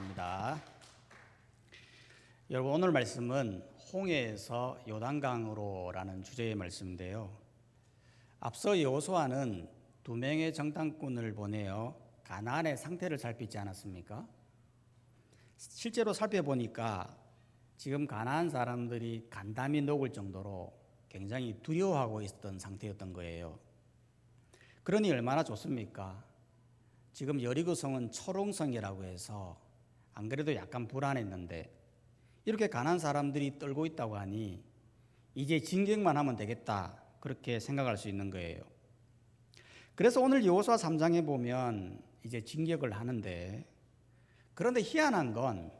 기도하겠습니다. 여러분, 오늘 말씀은 홍해에서 요단강으로라는 주제의 말씀인데요. 앞서 여호수아는 2명의 정탐꾼을 보내어 가나안의 상태를 살피지 않았습니까? 실제로 살펴보니까 지금 가나안 사람들이 간담이 녹을 정도로 굉장히 두려워하고 있었던 상태였던 거예요. 그러니 얼마나 좋습니까? 지금 여리고성은 초롱성이라고 해서 안 그래도 약간 불안했는데 이렇게 가난한 사람들이 떨고 있다고 하니 이제 진격만 하면 되겠다, 그렇게 생각할 수 있는 거예요. 그래서 오늘 여호수아 3장에 보면 이제 진격을 하는데, 그런데 희한한 건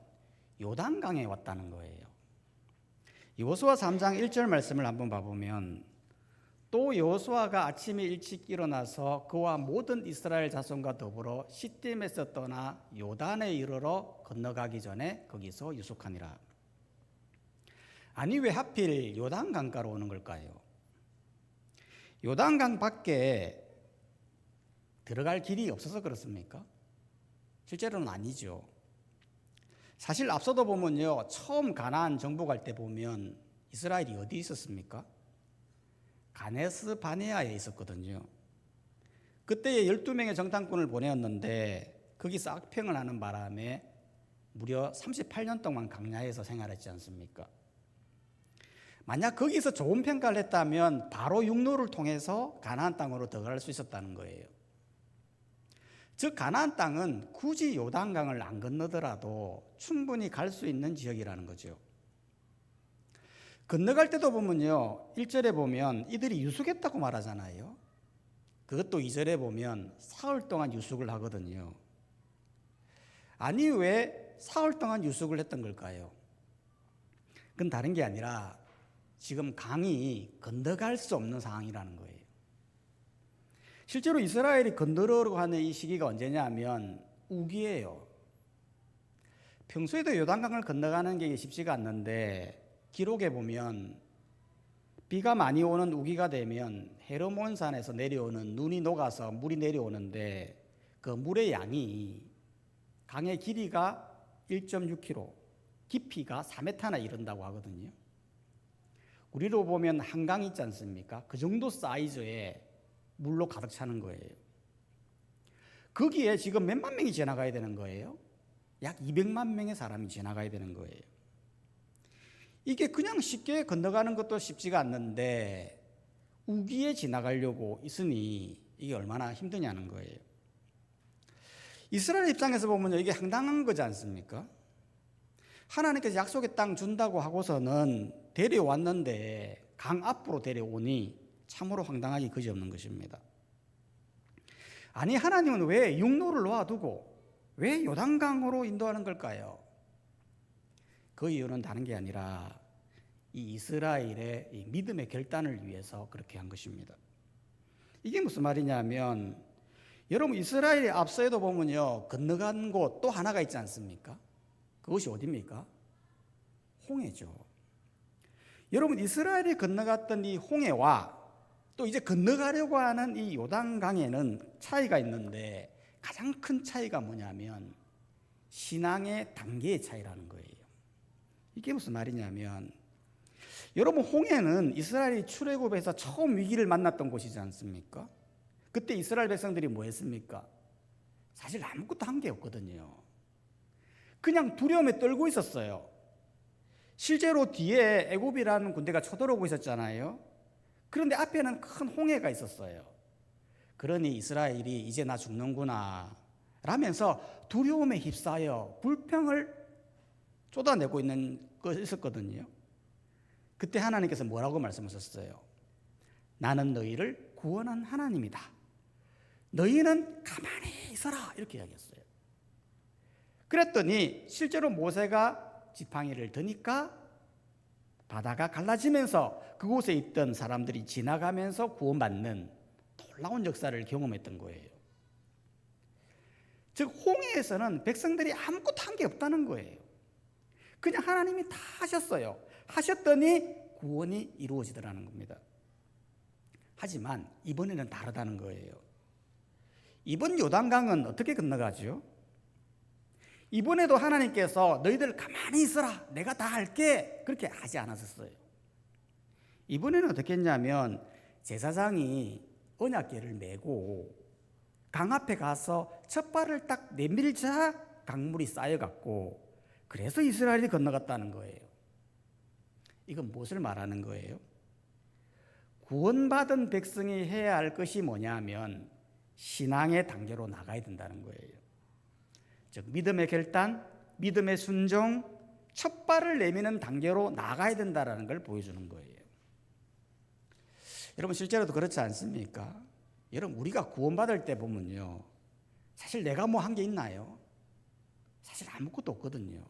요단강에 왔다는 거예요. 여호수아 3장 1절 말씀을 한번 봐보면, 또 여호수아가 아침에 일찍 일어나서 그와 모든 이스라엘 자손과 더불어 시딤에서 떠나 요단에 이르러 건너가기 전에 거기서 유숙하니라. 아니, 왜 하필 요단강가로 오는 걸까요? 요단강 밖에 들어갈 길이 없어서 그렇습니까? 실제로는 아니죠. 사실 앞서도 보면요, 처음 가나안 정복할 때 보면 이스라엘이 어디 있었습니까? 가네스 바네아에 있었거든요. 그때 12명의 정탐꾼을 보내었는데 거기서 악평을 하는 바람에 무려 38년 동안 강야에서 생활했지 않습니까? 만약 거기서 좋은 평가를 했다면 바로 육로를 통해서 가나안 땅으로 들어갈 수 있었다는 거예요. 즉, 가나안 땅은 굳이 요단강을 안 건너더라도 충분히 갈 수 있는 지역이라는 거죠. 건너갈 때도 보면요, 1절에 보면 이들이 유숙했다고 말하잖아요. 그것도 2절에 보면 사흘 동안 유숙을 하거든요. 아니, 왜 사흘 동안 유숙을 했던 걸까요? 그건 다른 게 아니라 지금 강이 건너갈 수 없는 상황이라는 거예요. 실제로 이스라엘이 건너려고 하는 이 시기가 언제냐 하면 우기예요. 평소에도 요단강을 건너가는 게 쉽지가 않는데, 기록에 보면 비가 많이 오는 우기가 되면 헤르몬산에서 내려오는 눈이 녹아서 물이 내려오는데, 그 물의 양이 강의 길이가 1.6km, 깊이가 4m나 이른다고 하거든요. 우리로 보면 한강 있지 않습니까? 그 정도 사이즈의 물로 가득 차는 거예요. 거기에 지금 몇만 명이 지나가야 되는 거예요. 약 200만 명의 사람이 지나가야 되는 거예요. 이게 그냥 쉽게 건너가는 것도 쉽지가 않는데 우기에 지나가려고 있으니 이게 얼마나 힘드냐는 거예요. 이스라엘 입장에서 보면 이게 황당한 거지 않습니까? 하나님께서 약속의 땅 준다고 하고서는 데려왔는데 강 앞으로 데려오니 참으로 황당하기 그지없는 것입니다. 아니, 하나님은 왜 육로를 놓아두고 왜 요단강으로 인도하는 걸까요? 그 이유는 다른 게 아니라 이 이스라엘의 이 믿음의 결단을 위해서 그렇게 한 것입니다. 이게 무슨 말이냐면, 여러분, 이스라엘이 앞서에도 보면요, 건너간 곳 또 하나가 있지 않습니까? 그것이 어디입니까? 홍해죠. 여러분, 이스라엘이 건너갔던 이 홍해와 또 이제 건너가려고 하는 이 요단강에는 차이가 있는데, 가장 큰 차이가 뭐냐면 신앙의 단계의 차이라는 거예요. 이게 무슨 말이냐면, 여러분, 홍해는 이스라엘이 출애굽에서 처음 위기를 만났던 곳이지 않습니까? 그때 이스라엘 백성들이 뭐 했습니까? 사실 아무것도 한 게 없거든요. 그냥 두려움에 떨고 있었어요. 실제로 뒤에 애굽이라는 군대가 쳐들어오고 있었잖아요. 그런데 앞에는 큰 홍해가 있었어요. 그러니 이스라엘이 이제 나 죽는구나 라면서 두려움에 휩싸여 불평을 쏟아내고 있었거든요. 그때 하나님께서 뭐라고 말씀하셨어요? 나는 너희를 구원한 하나님이다. 너희는 가만히 있어라, 이렇게 이야기했어요. 그랬더니 실제로 모세가 지팡이를 드니까 바다가 갈라지면서 그곳에 있던 사람들이 지나가면서 구원받는 놀라운 역사를 경험했던 거예요. 즉, 홍해에서는 백성들이 아무것도 한 게 없다는 거예요. 그냥 하나님이 다 하셨어요. 하셨더니 구원이 이루어지더라는 겁니다. 하지만 이번에는 다르다는 거예요. 이번 요단강은 어떻게 건너가죠? 이번에도 하나님께서 너희들 가만히 있어라, 내가 다 할게, 그렇게 하지 않았었어요. 이번에는 어떻게 했냐면 제사장이 언약궤를 메고 강 앞에 가서 첫 발을 딱 내밀자 강물이 쌓여갖고, 그래서 이스라엘이 건너갔다는 거예요. 이건 무엇을 말하는 거예요? 구원받은 백성이 해야 할 것이 뭐냐면 신앙의 단계로 나가야 된다는 거예요. 즉 믿음의 결단, 믿음의 순종, 첫 발을 내미는 단계로 나가야 된다는 걸 보여주는 거예요. 여러분 실제로도 그렇지 않습니까? 여러분 우리가 구원받을 때 보면요, 사실 내가 뭐 한 게 있나요? 사실 아무것도 없거든요.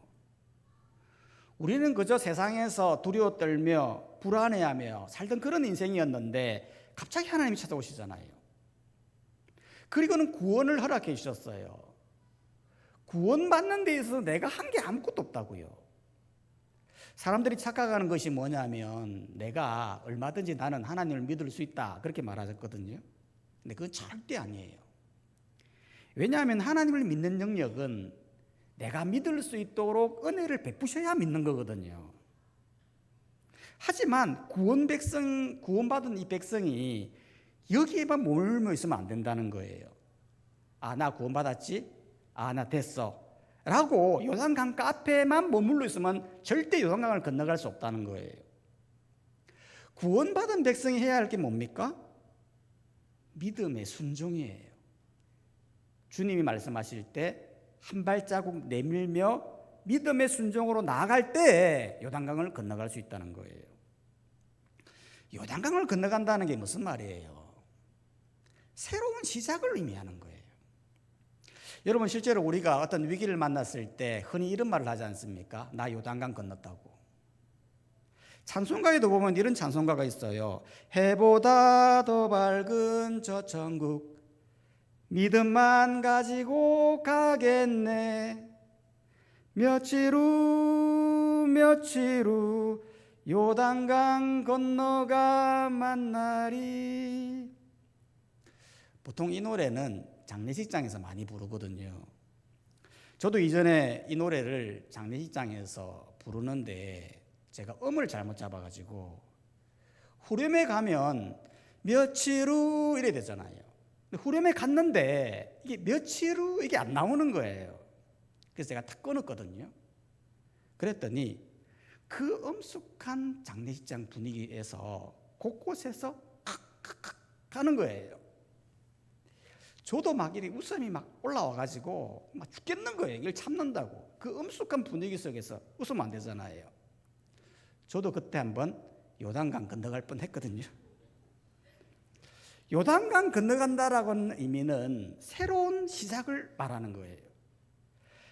우리는 그저 세상에서 두려워 떨며 불안해하며 살던 그런 인생이었는데 갑자기 하나님이 찾아오시잖아요. 그리고는 구원을 허락해 주셨어요. 구원받는 데 있어서 내가 한 게 아무것도 없다고요. 사람들이 착각하는 것이 뭐냐면 내가 얼마든지 나는 하나님을 믿을 수 있다, 그렇게 말하셨거든요. 근데 그건 절대 아니에요. 왜냐하면 하나님을 믿는 영역은 내가 믿을 수 있도록 은혜를 베푸셔야 믿는 거거든요. 하지만 구원받은 이 백성이 여기에만 머물러 있으면 안 된다는 거예요. 아, 나 구원받았지? 아, 나 됐어. 라고 요단강 앞에만 머물러 있으면 절대 요단강을 건너갈 수 없다는 거예요. 구원받은 백성이 해야 할 게 뭡니까? 믿음의 순종이에요. 주님이 말씀하실 때 한 발자국 내밀며 믿음의 순종으로 나아갈 때 요단강을 건너갈 수 있다는 거예요. 요단강을 건너간다는 게 무슨 말이에요? 새로운 시작을 의미하는 거예요. 여러분 실제로 우리가 어떤 위기를 만났을 때 흔히 이런 말을 하지 않습니까? 나 요단강 건넜다고. 찬송가에도 보면 이런 찬송가가 있어요. 해보다 더 밝은 저 천국 믿음만 가지고 가겠네. 며칠 후 요단강 건너가 만나리. 보통 이 노래는 장례식장에서 많이 부르거든요. 저도 이전에 이 노래를 장례식장에서 부르는데 제가 음을 잘못 잡아가지고 후렴에 가면 며칠 후 이래 되잖아요. 후렴에 갔는데 이게 며칠 후 이게 안 나오는 거예요. 그래서 제가 탁 끊었거든요. 그랬더니 그 엄숙한 장례식장 분위기에서 곳곳에서 칵칵칵 하는 거예요. 저도 막 이렇게 웃음이 막 올라와가지고 막 죽겠는 거예요. 이걸 참는다고. 그 엄숙한 분위기 속에서 웃으면 안 되잖아요. 저도 그때 한번 요단강 건너갈 뻔 했거든요. 요단강 건너간다라는 의미는 새로운 시작을 말하는 거예요.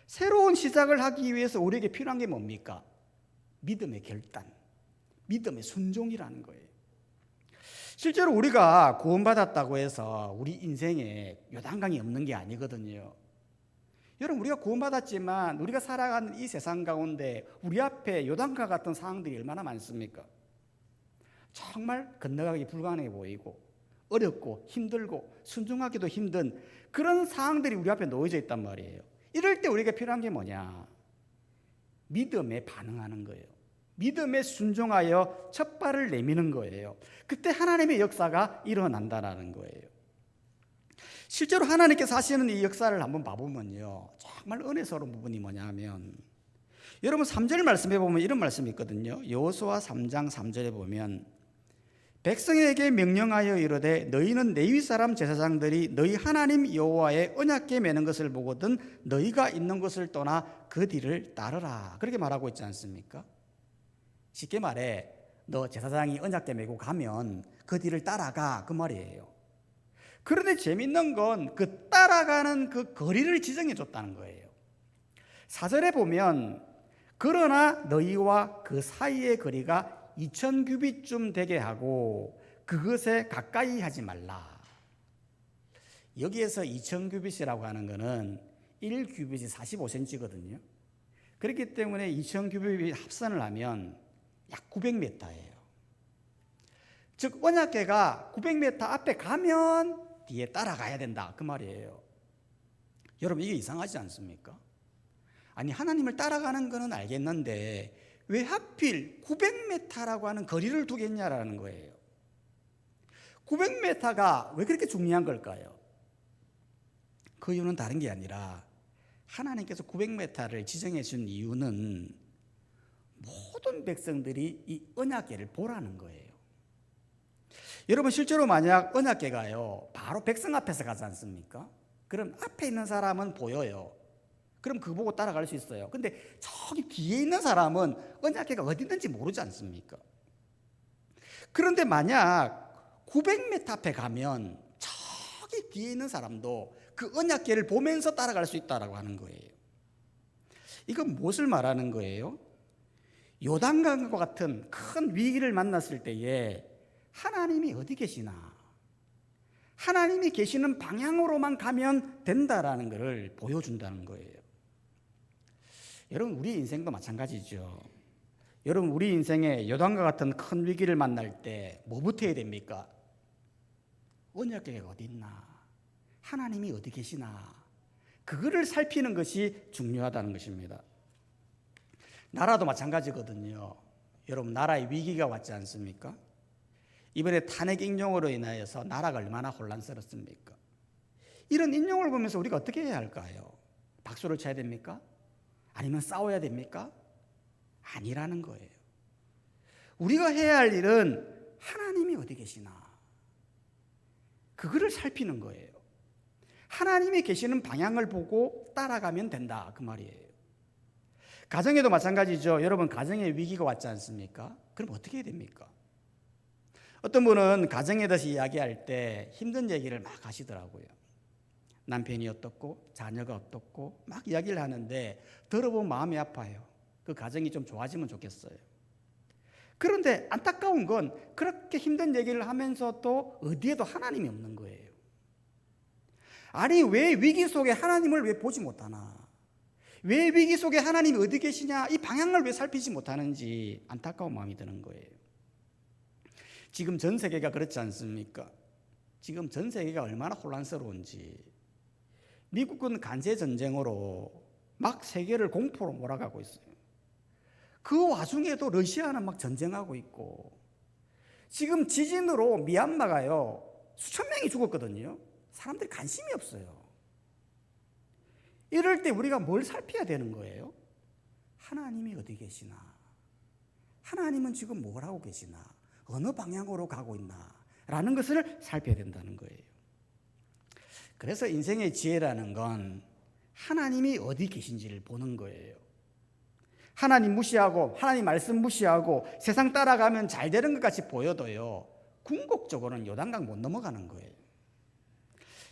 새로운 시작을 하기 위해서 우리에게 필요한 게 뭡니까? 믿음의 결단, 믿음의 순종이라는 거예요. 실제로 우리가 구원받았다고 해서 우리 인생에 요단강이 없는 게 아니거든요. 여러분 우리가 구원받았지만 우리가 살아가는 이 세상 가운데 우리 앞에 요단강 같은 상황들이 얼마나 많습니까? 정말 건너가기 불가능해 보이고 어렵고 힘들고 순종하기도 힘든 그런 상황들이 우리 앞에 놓여져 있단 말이에요. 이럴 때 우리가 필요한 게 뭐냐? 믿음에 반응하는 거예요. 믿음에 순종하여 첫 발을 내미는 거예요. 그때 하나님의 역사가 일어난다는 거예요. 실제로 하나님께서 하시는 이 역사를 한번 봐보면요, 정말 은혜스러운 부분이 뭐냐면 여러분 3절 말씀에 보면 이런 말씀이 있거든요. 여호수아 3장 3절에 보면 백성에게 명령하여 이르되 너희는 레위 사람 제사장들이 너희 하나님 여호와의 언약궤 매는 것을 보거든 너희가 있는 곳을 떠나 그 뒤를 따르라, 그렇게 말하고 있지 않습니까? 쉽게 말해 너 제사장이 언약궤 메고 가면 그 뒤를 따라가, 그 말이에요. 그런데 재밌는 건 그 따라가는 그 거리를 지정해 줬다는 거예요. 4절에 보면 그러나 너희와 그 사이의 거리가 2000규빗쯤 되게 하고 그것에 가까이 하지 말라. 여기에서 2000규빗이라고 하는 것은 1규빗이 45cm거든요. 그렇기 때문에 2000규빗이 합산을 하면 약 900m예요. 즉 언약궤가 900m 앞에 가면 뒤에 따라가야 된다, 그 말이에요. 여러분 이게 이상하지 않습니까? 아니 하나님을 따라가는 거는 알겠는데 왜 하필 900m라고 하는 거리를 두겠냐라는 거예요. 900m가 왜 그렇게 중요한 걸까요? 그 이유는 다른 게 아니라 하나님께서 900m를 지정해 준 이유는 모든 백성들이 이 언약궤를 보라는 거예요. 여러분 실제로 만약 언약궤가요 바로 백성 앞에서 가지 않습니까? 그럼 앞에 있는 사람은 보여요. 그럼 그거 보고 따라갈 수 있어요. 근데 저기 뒤에 있는 사람은 언약궤가 어디 있는지 모르지 않습니까? 그런데 만약 900m 앞에 가면 저기 뒤에 있는 사람도 그 언약궤를 보면서 따라갈 수 있다라고 하는 거예요. 이건 무엇을 말하는 거예요? 요단강과 같은 큰 위기를 만났을 때에 하나님이 어디 계시나, 하나님이 계시는 방향으로만 가면 된다라는 것을 보여준다는 거예요. 여러분 우리 인생도 마찬가지죠. 여러분 우리 인생에 요단과 같은 큰 위기를 만날 때 뭐부터 해야 됩니까? 언약궤가 어디 있나, 하나님이 어디 계시나, 그거를 살피는 것이 중요하다는 것입니다. 나라도 마찬가지거든요. 여러분 나라에 위기가 왔지 않습니까? 이번에 탄핵 인용으로 인하여서 나라가 얼마나 혼란스럽습니까? 이런 인용을 보면서 우리가 어떻게 해야 할까요? 박수를 쳐야 됩니까? 아니면 싸워야 됩니까? 아니라는 거예요. 우리가 해야 할 일은 하나님이 어디 계시나, 그거를 살피는 거예요. 하나님이 계시는 방향을 보고 따라가면 된다, 그 말이에요. 가정에도 마찬가지죠. 여러분 가정에 위기가 왔지 않습니까? 그럼 어떻게 해야 됩니까? 어떤 분은 가정에 대해서 이야기할 때 힘든 얘기를 막 하시더라고요. 남편이 어떻고 자녀가 어떻고 막 이야기를 하는데 들어보면 마음이 아파요. 그 가정이 좀 좋아지면 좋겠어요. 그런데 안타까운 건 그렇게 힘든 얘기를 하면서도 어디에도 하나님이 없는 거예요. 아니 왜 위기 속에 하나님을 왜 보지 못하나, 왜 위기 속에 하나님이 어디 계시냐, 이 방향을 왜 살피지 못하는지 안타까운 마음이 드는 거예요. 지금 전 세계가 그렇지 않습니까? 지금 전 세계가 얼마나 혼란스러운지. 미국은 간세 전쟁으로 막 세계를 공포로 몰아가고 있어요. 그 와중에도 러시아는 막 전쟁하고 있고, 지금 지진으로 미얀마가요 수천 명이 죽었거든요. 사람들이 관심이 없어요. 이럴 때 우리가 뭘 살펴야 되는 거예요? 하나님이 어디 계시나, 하나님은 지금 뭘 하고 계시나, 어느 방향으로 가고 있나 라는 것을 살펴야 된다는 거예요. 그래서 인생의 지혜라는 건 하나님이 어디 계신지를 보는 거예요. 하나님 무시하고 하나님 말씀 무시하고 세상 따라가면 잘 되는 것 같이 보여도요 궁극적으로는 요단강 못 넘어가는 거예요.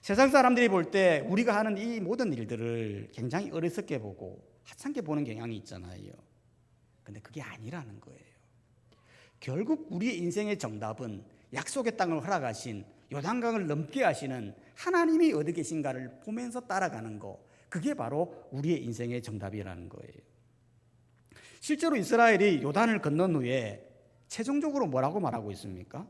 세상 사람들이 볼 때 우리가 하는 이 모든 일들을 굉장히 어리석게 보고 하찮게 보는 경향이 있잖아요. 근데 그게 아니라는 거예요. 결국 우리의 인생의 정답은 약속의 땅을 허락하신, 요단강을 넘게 하시는 하나님이 어디 계신가를 보면서 따라가는 거, 그게 바로 우리의 인생의 정답이라는 거예요. 실제로 이스라엘이 요단을 건넌 후에 최종적으로 뭐라고 말하고 있습니까?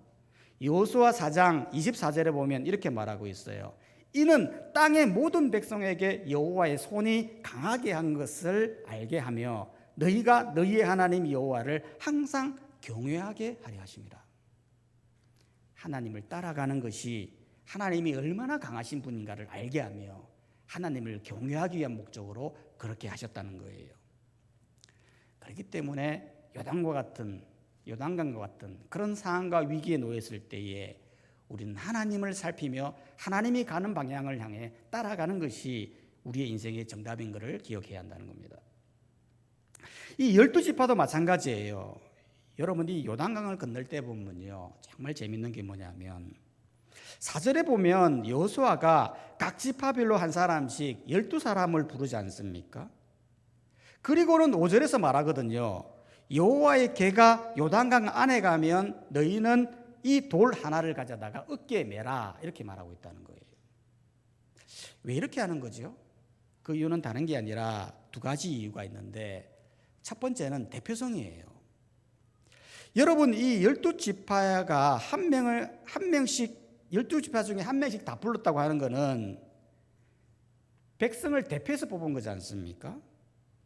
여호수아 4장 24절에 보면 이렇게 말하고 있어요. 이는 땅의 모든 백성에게 여호와의 손이 강하게 한 것을 알게 하며 너희가 너희의 하나님 여호와를 항상 경외하게 하려 하십니다. 하나님을 따라가는 것이 하나님이 얼마나 강하신 분인가를 알게 하며 하나님을 경외하기 위한 목적으로 그렇게 하셨다는 거예요. 그렇기 때문에 요단강과 같은 그런 상황과 위기에 놓였을 때에 우리는 하나님을 살피며 하나님이 가는 방향을 향해 따라가는 것이 우리의 인생의 정답인 것을 기억해야 한다는 겁니다. 이 12지파도 마찬가지예요. 여러분이 요단강을 건널 때 보면요 정말 재밌는 게 뭐냐면 4절에 보면 여호수아가 각 지파별로 한 사람씩 12사람을 부르지 않습니까? 그리고는 5절에서 말하거든요. 여호와의 궤가 요단강 안에 가면 너희는 이 돌 하나를 가져다가 어깨에 매라, 이렇게 말하고 있다는 거예요. 왜 이렇게 하는 거죠? 그 이유는 다른 게 아니라 두 가지 이유가 있는데, 첫 번째는 대표성이에요. 여러분 이 12지파가 한 명씩 12지파 중에 한 명씩 다 불렀다고 하는 거는 백성을 대표해서 뽑은 거지 않습니까?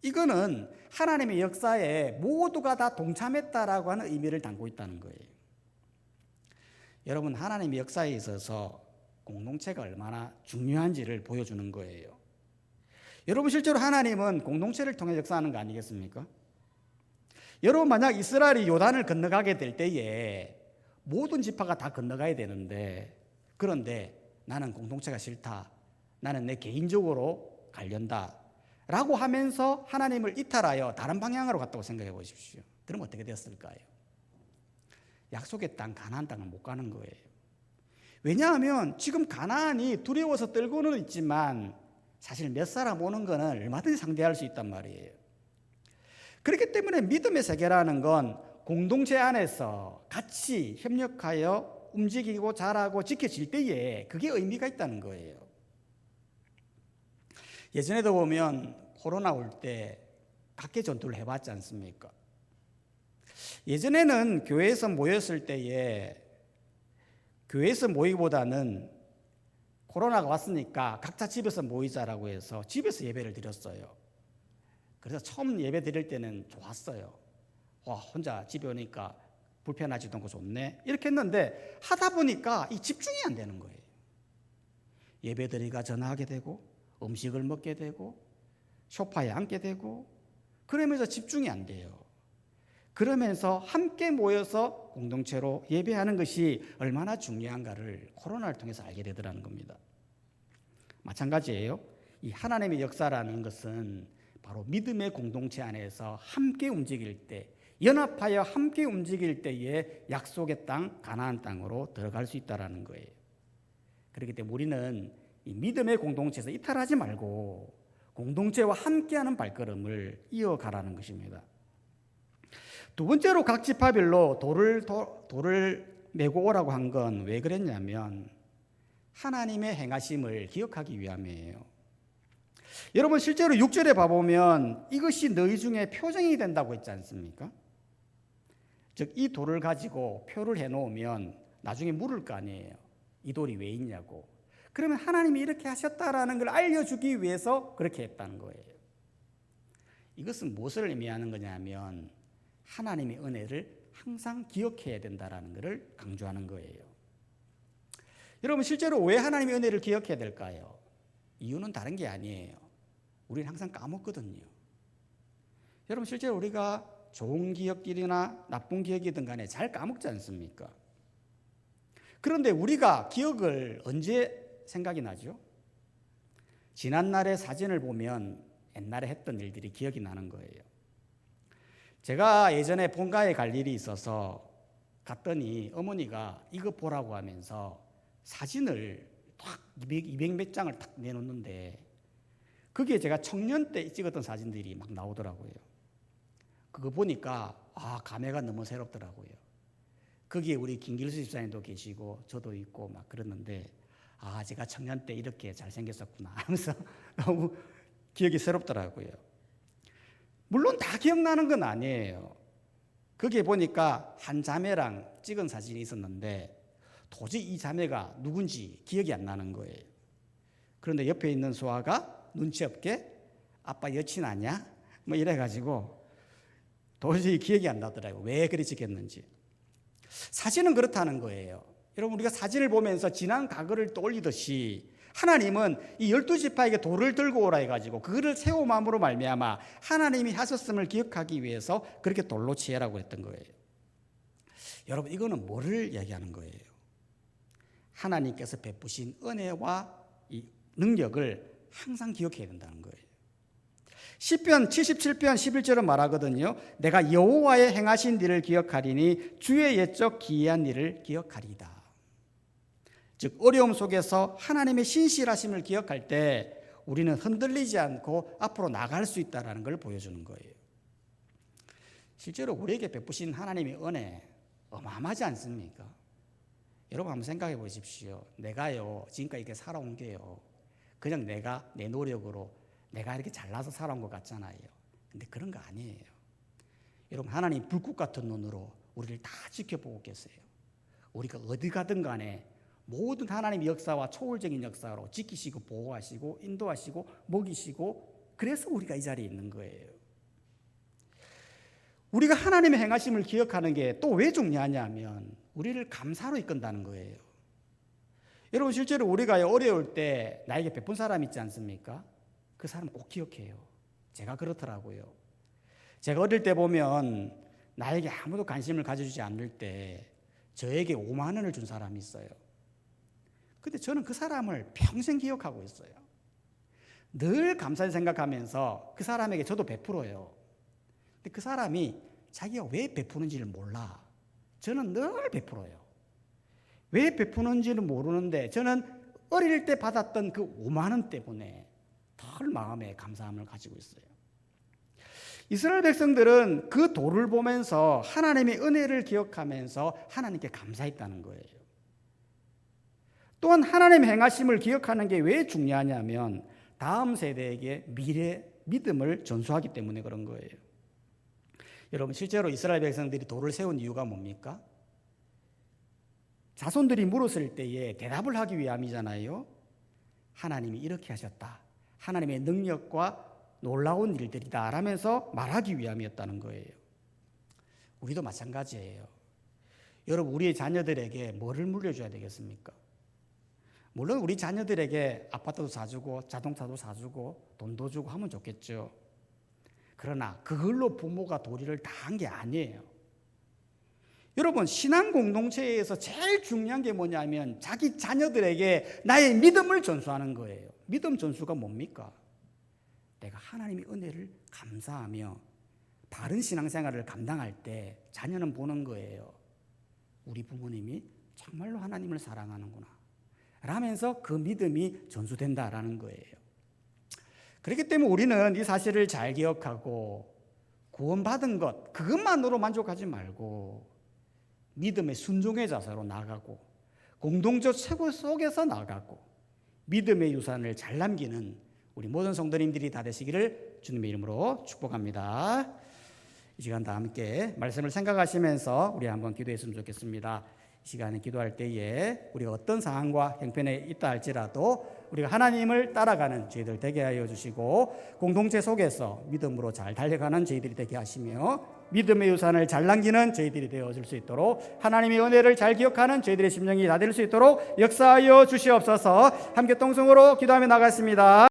이거는 하나님의 역사에 모두가 다 동참했다라고 하는 의미를 담고 있다는 거예요. 여러분, 하나님의 역사에 있어서 공동체가 얼마나 중요한지를 보여주는 거예요. 여러분, 실제로 하나님은 공동체를 통해 역사하는 거 아니겠습니까? 여러분, 만약 이스라엘이 요단을 건너가게 될 때에 모든 지파가 다 건너가야 되는데, 그런데 나는 공동체가 싫다, 나는 내 개인적으로 가련다 라고 하면서 하나님을 이탈하여 다른 방향으로 갔다고 생각해 보십시오. 그럼 어떻게 되었을까요? 약속의 땅, 가나안 땅을 못 가는 거예요. 왜냐하면 지금 가나안이 두려워서 떨고는 있지만 사실 몇 사람 오는 거는 얼마든지 상대할 수 있단 말이에요. 그렇기 때문에 믿음의 세계라는 건 공동체 안에서 같이 협력하여 움직이고 자라고 지켜질 때에 그게 의미가 있다는 거예요. 예전에도 보면 코로나 올 때 각계 전투를 해봤지 않습니까? 예전에는 교회에서 모였을 때에 교회에서 모이기보다는 코로나가 왔으니까 각자 집에서 모이자라고 해서 집에서 예배를 드렸어요. 그래서 처음 예배 드릴 때는 좋았어요. 와, 혼자 집에 오니까 불편하지도 않고 좋네 이렇게 했는데 하다 보니까 이 집중이 안 되는 거예요. 예배 드리기가 전화하게 되고 음식을 먹게 되고 소파에 앉게 되고 그러면서 집중이 안 돼요. 그러면서 함께 모여서 공동체로 예배하는 것이 얼마나 중요한가를 코로나를 통해서 알게 되더라는 겁니다. 마찬가지예요. 이 하나님의 역사라는 것은 바로 믿음의 공동체 안에서 함께 움직일 때, 연합하여 함께 움직일 때에 약속의 땅, 가나안 땅으로 들어갈 수 있다는 거예요. 그렇기 때문에 우리는 이 믿음의 공동체에서 이탈하지 말고 공동체와 함께하는 발걸음을 이어가라는 것입니다. 두 번째로 각 지파별로 돌을 메고 오라고 한 건 왜 그랬냐면 하나님의 행하심을 기억하기 위함이에요. 여러분, 실제로 6절에 봐보면 이것이 너희 중에 표징이 된다고 했지 않습니까? 즉, 이 돌을 가지고 표를 해놓으면 나중에 물을 거 아니에요. 이 돌이 왜 있냐고. 그러면 하나님이 이렇게 하셨다라는 걸 알려주기 위해서 그렇게 했다는 거예요. 이것은 무엇을 의미하는 거냐면 하나님의 은혜를 항상 기억해야 된다는 것을 강조하는 거예요. 여러분, 실제로 왜 하나님의 은혜를 기억해야 될까요? 이유는 다른 게 아니에요. 우리는 항상 까먹거든요. 여러분, 실제로 우리가 좋은 기억들이나 나쁜 기억이든 간에 잘 까먹지 않습니까? 그런데 우리가 기억을 언제 생각이 나죠? 지난날의 사진을 보면 옛날에 했던 일들이 기억이 나는 거예요. 제가 예전에 본가에 갈 일이 있어서 갔더니 어머니가 이거 보라고 하면서 사진을 딱 200 몇 장을 딱 내놓는데 거기에 제가 청년 때 찍었던 사진들이 막 나오더라고요. 그거 보니까 감회가 너무 새롭더라고요. 거기에 우리 김길수 집사님도 계시고 저도 있고 막 그랬는데 제가 청년 때 이렇게 잘생겼었구나 하면서 너무 기억이 새롭더라고요. 물론 다 기억나는 건 아니에요. 거기에 보니까 한 자매랑 찍은 사진이 있었는데 도저히 이 자매가 누군지 기억이 안 나는 거예요. 그런데 옆에 있는 소아가 눈치 없게 아빠 여친 아냐? 뭐 이래가지고 도저히 기억이 안 나더라고요. 왜 그리 찍혔는지. 사진은 그렇다는 거예요. 여러분, 우리가 사진을 보면서 지난 과거를 떠올리듯이 하나님은 이 12지파에게 돌을 들고 오라 해가지고 그거를 세움함으로 말미암아 하나님이 하셨음을 기억하기 위해서 그렇게 돌로 치해라고 했던 거예요. 여러분, 이거는 뭐를 얘기하는 거예요? 하나님께서 베푸신 은혜와 이 능력을 항상 기억해야 된다는 거예요. 시편 77편 11절은 말하거든요. 내가 여호와의 행하신 일을 기억하리니 주의 옛적 기이한 일을 기억하리이다. 즉, 어려움 속에서 하나님의 신실하심을 기억할 때 우리는 흔들리지 않고 앞으로 나갈 수 있다는 걸 보여주는 거예요. 실제로 우리에게 베푸신 하나님의 은혜 어마어마하지 않습니까? 여러분, 한번 생각해 보십시오. 내가요 지금까지 이렇게 살아온 게요 그냥 내가 내 노력으로 내가 이렇게 잘나서 살아온 것 같잖아요. 근데 그런 거 아니에요. 여러분, 하나님 불꽃 같은 눈으로 우리를 다 지켜보고 계세요. 우리가 어디 가든 간에 모든 하나님의 역사와 초월적인 역사로 지키시고 보호하시고 인도하시고 먹이시고 그래서 우리가 이 자리에 있는 거예요. 우리가 하나님의 행하심을 기억하는 게 또 왜 중요하냐면 우리를 감사로 이끈다는 거예요. 여러분 실제로 우리가 어려울 때 나에게 베푼 사람 있지 않습니까? 그 사람 꼭 기억해요. 제가 그렇더라고요. 제가 어릴 때 보면 나에게 아무도 관심을 가져주지 않을 때 저에게 5만 원을 준 사람이 있어요. 근데 저는 그 사람을 평생 기억하고 있어요. 늘 감사히 생각하면서 그 사람에게 저도 베풀어요. 근데 그 사람이 자기가 왜 베푸는지를 몰라. 저는 늘 베풀어요. 왜 베푸는지는 모르는데 저는 어릴 때 받았던 그 5만 원 때문에 덜 마음에 감사함을 가지고 있어요. 이스라엘 백성들은 그 돌을 보면서 하나님의 은혜를 기억하면서 하나님께 감사했다는 거예요. 또한 하나님의 행하심을 기억하는 게 왜 중요하냐면 다음 세대에게 믿음을 전수하기 때문에 그런 거예요. 여러분 실제로 이스라엘 백성들이 돌을 세운 이유가 뭡니까? 자손들이 물었을 때에 대답을 하기 위함이잖아요. 하나님이 이렇게 하셨다. 하나님의 능력과 놀라운 일들이다 라면서 말하기 위함이었다는 거예요. 우리도 마찬가지예요. 여러분 우리의 자녀들에게 뭐를 물려줘야 되겠습니까? 물론 우리 자녀들에게 아파트도 사주고 자동차도 사주고 돈도 주고 하면 좋겠죠. 그러나 그걸로 부모가 도리를 다 한 게 아니에요. 여러분 신앙 공동체에서 제일 중요한 게 뭐냐면 자기 자녀들에게 나의 믿음을 전수하는 거예요. 믿음 전수가 뭡니까? 내가 하나님의 은혜를 감사하며 바른 신앙생활을 감당할 때 자녀는 보는 거예요. 우리 부모님이 정말로 하나님을 사랑하는구나 라면서 그 믿음이 전수된다라는 거예요. 그렇기 때문에 우리는 이 사실을 잘 기억하고 구원받은 것 그것만으로 만족하지 말고 믿음의 순종의 자세로 나가고 공동체 최고 속에서 나가고 믿음의 유산을 잘 남기는 우리 모든 성도님들이 다 되시기를 주님의 이름으로 축복합니다. 이 시간 다 함께 말씀을 생각하시면서 우리 한번 기도했으면 좋겠습니다. 이 시간에 기도할 때에 우리가 어떤 상황과 형편에 있다 할지라도 우리가 하나님을 따라가는 저희들 되게 하여 주시고 공동체 속에서 믿음으로 잘 달려가는 저희들이 되게 하시며 믿음의 유산을 잘 남기는 저희들이 되어줄 수 있도록 하나님의 은혜를 잘 기억하는 저희들의 심령이 다 될 수 있도록 역사하여 주시옵소서. 함께 통성으로 기도하며 나가겠습니다.